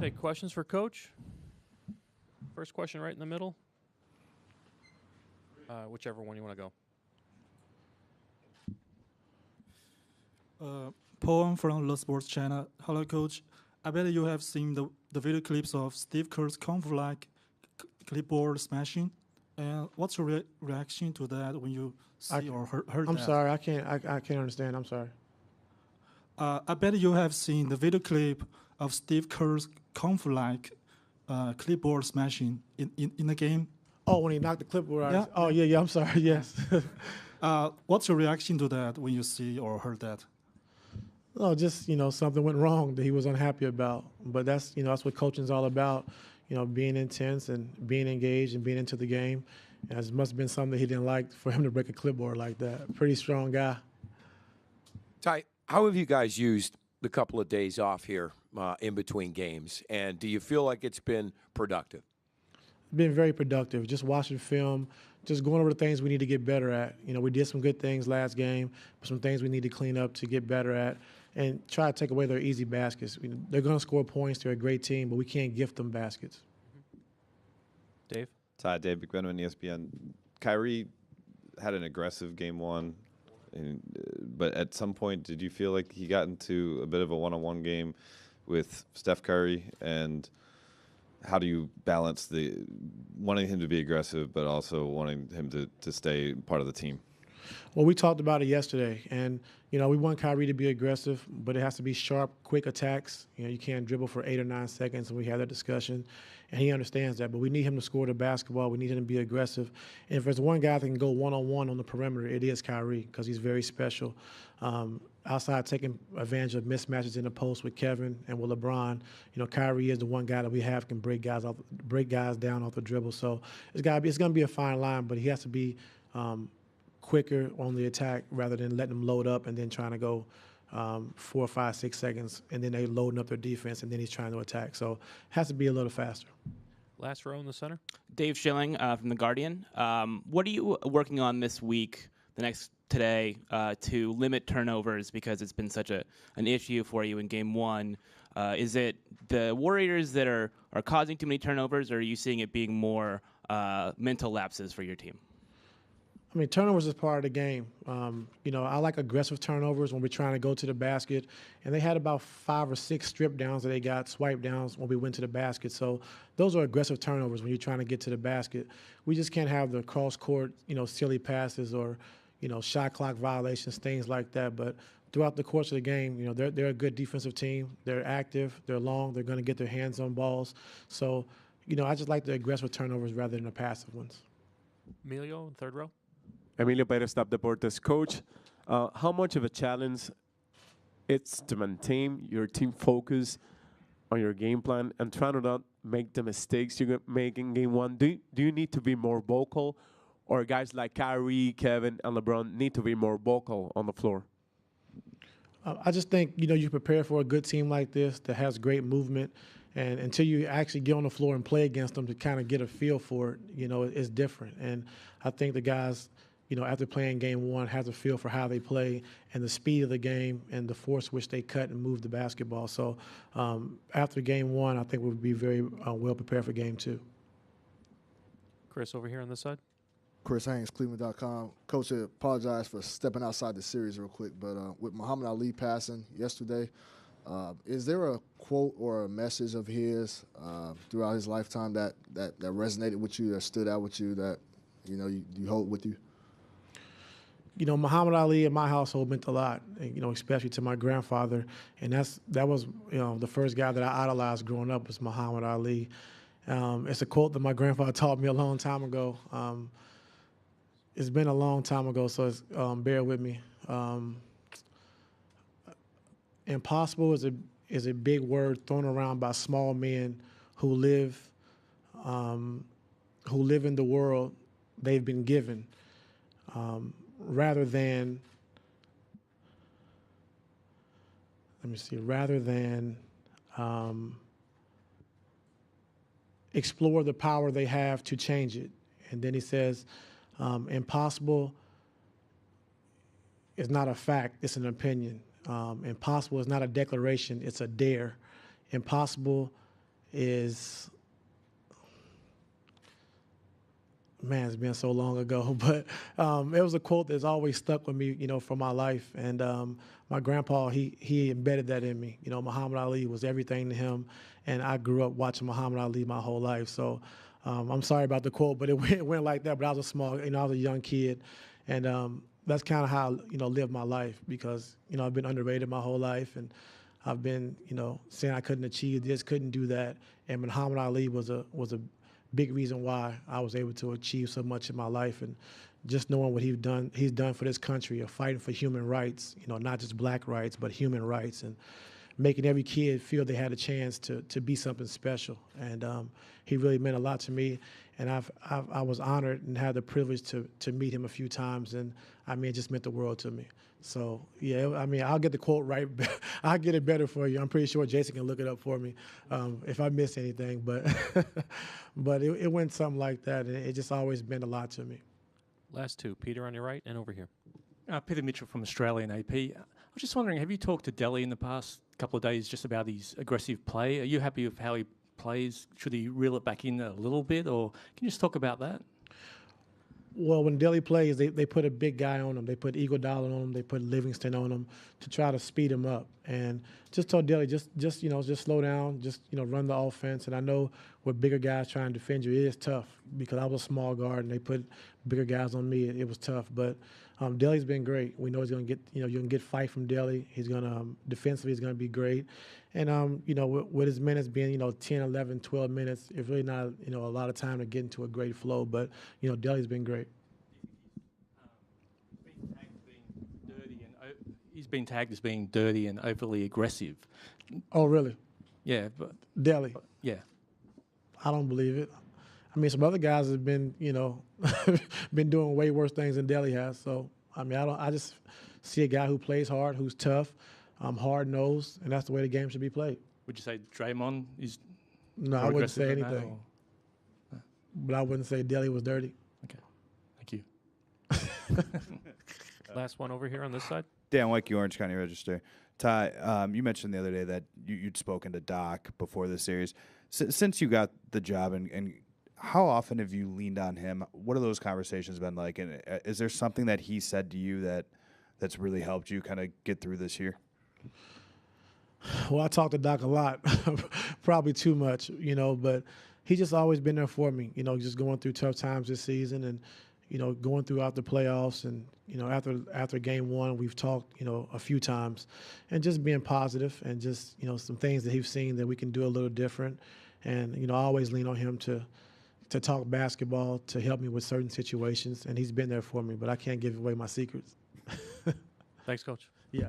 Take questions for Coach. First question right in the middle. Whichever one you want to go. Paul from the Sports Channel. Hello, Coach. I bet you have seen the video clips of Steve Kerr's comfort-like clipboard smashing. And what's your reaction to that when you see or heard that? I'm sorry, I can't understand. I'm sorry. I bet you have seen the video clip of Steve Kerr's comfort-like clipboard smashing in the game. Oh, when he knocked the clipboard out. Yeah. Oh, yeah, I'm sorry, yes. What's your reaction to that when you see or heard that? Oh, just, something went wrong that he was unhappy about. But that's what coaching's all about, being intense and being engaged and being into the game. And it must have been something that he didn't like for him to break a clipboard like that. Pretty strong guy. Ty, how have you guys used the couple of days off here in between games? And do you feel like it's been productive? Been very productive. Just watching film, just going over the things we need to get better at. We did some good things last game, but some things we need to clean up to get better at, and try to take away their easy baskets. They're going to score points. They're a great team, but we can't gift them baskets. Dave? Ty, Dave McBenwin, ESPN. Kyrie had an aggressive game one, but at some point, did you feel like he got into a bit of a one-on-one game with Steph Curry? And how do you balance the wanting him to be aggressive but also wanting him to stay part of the team? Well, we talked about it yesterday, and we want Kyrie to be aggressive, but it has to be sharp, quick attacks. You can't dribble for 8 or 9 seconds, and we had that discussion, and he understands that. But we need him to score the basketball. We need him to be aggressive. And if there's one guy that can go one-on-one on the perimeter, it is Kyrie, because he's very special. Outside taking advantage of mismatches in the post with Kevin and with LeBron, Kyrie is the one guy that we have can break guys down off the dribble. So it's going to be a fine line, but he has to be quicker on the attack rather than letting them load up and then trying to go 4, 5, 6 seconds, and then they loading up their defense, and then he's trying to attack. So it has to be a little faster. Last row in the center. Dave Schilling from The Guardian. What are you working on this week, today, to limit turnovers, because it's been such an issue for you in game one? Is it the Warriors that are causing too many turnovers, or are you seeing it being more mental lapses for your team? I mean, turnovers is part of the game. I like aggressive turnovers when we're trying to go to the basket. And they had about 5 or 6 strip downs that they got, swipe downs when we went to the basket. So those are aggressive turnovers when you're trying to get to the basket. We just can't have the cross-court, silly passes or, shot clock violations, things like that. But throughout the course of the game, they're a good defensive team. They're active. They're long. They're going to get their hands on balls. So, I just like the aggressive turnovers rather than the passive ones. Emilio in third row. Emilio Perez, Top Deportes. Coach, how much of a challenge it's to maintain your team focus on your game plan and try to not make the mistakes you make in game one? Do you need to be more vocal, or guys like Kyrie, Kevin, and LeBron need to be more vocal on the floor? I just think, you prepare for a good team like this that has great movement, and until you actually get on the floor and play against them to kind of get a feel for it, it's different. And I think the guys, after playing game one, has a feel for how they play and the speed of the game and the force which they cut and move the basketball. So after game one, I think we'll be very well prepared for game two. Chris, over here on this side. Chris Haynes, Cleveland.com. Coach, I apologize for stepping outside the series real quick, but with Muhammad Ali passing yesterday, is there a quote or a message of his throughout his lifetime that resonated with you, that stood out with you, that you hold with you? Muhammad Ali in my household meant a lot, especially to my grandfather. And that was, the first guy that I idolized growing up was Muhammad Ali. It's a quote that my grandfather taught me a long time ago. It's been a long time ago, so bear with me. Impossible is a big word thrown around by small men who live in the world they've been given. Rather than explore the power they have to change it. And then he says, impossible is not a fact, it's an opinion. Impossible is not a declaration, it's a dare. Impossible is, man, it's been so long ago, but it was a quote that's always stuck with me, for my life. And my grandpa, he embedded that in me. Muhammad Ali was everything to him, and I grew up watching Muhammad Ali my whole life. So I'm sorry about the quote, but it went like that. But I was I was a young kid, and that's kind of how I live my life, because I've been underrated my whole life, and I've been saying I couldn't achieve this, couldn't do that, and Muhammad Ali was a big reason why I was able to achieve so much in my life. And just knowing what he's done for this country, of fighting for human rights, not just black rights, but human rights, and making every kid feel they had a chance to be something special. And he really meant a lot to me, and I was honored and had the privilege to meet him a few times, and it just meant the world to me. So yeah, I'll get the quote right. I'll get it better for you. I'm pretty sure Jason can look it up for me if I miss anything, but but it went something like that, and it just always meant a lot to me. Last two, Peter on your right and over here. Peter Mitchell from Australian AP. I was just wondering, have you talked to Delhi in the past couple of days just about his aggressive play? Are you happy with how he plays? Should he reel it back in a little bit, or can you just talk about that? Well, when Delhi plays, they put a big guy on him. They put Iguodala on him. They put Livingston on him to try to speed him up. And just told Delhi, just slow down, just run the offense. And I know with bigger guys trying to defend you, it is tough, because I was a small guard and they put bigger guys on me. It was tough, but Delhi's been great. We know he's going to get you can get fight from Delhi. He's going to defensively, he's going to be great. And with his minutes being 10, 11, 12 minutes, it's really not a lot of time to get into a great flow. But Delhi's been great. He's been tagged as being dirty and overly aggressive. Oh, really? Yeah, but Delhi. yeah. I don't believe it. Some other guys have been been doing way worse things than Delhi has. So I just see a guy who plays hard, who's tough, hard-nosed, and that's the way the game should be played. Would you say Draymond is? No, I wouldn't say anything. But I wouldn't say Delhi was dirty. Okay, thank you. Last one over here on this side. Dan Wyke, Orange County Register. Ty, you mentioned the other day that you'd spoken to Doc before the series. Since you got the job, and how often have you leaned on him? What have those conversations been like? And is there something that he said to you that's really helped you kind of get through this year? Well, I talk to Doc a lot, probably too much, but he's just always been there for me, just going through tough times this season, and going throughout the playoffs, and after game one, we've talked a few times, and just being positive, and just some things that he's seen that we can do a little different, and I always lean on him to talk basketball, to help me with certain situations, and he's been there for me, but I can't give away my secrets. Thanks, Coach. Yeah.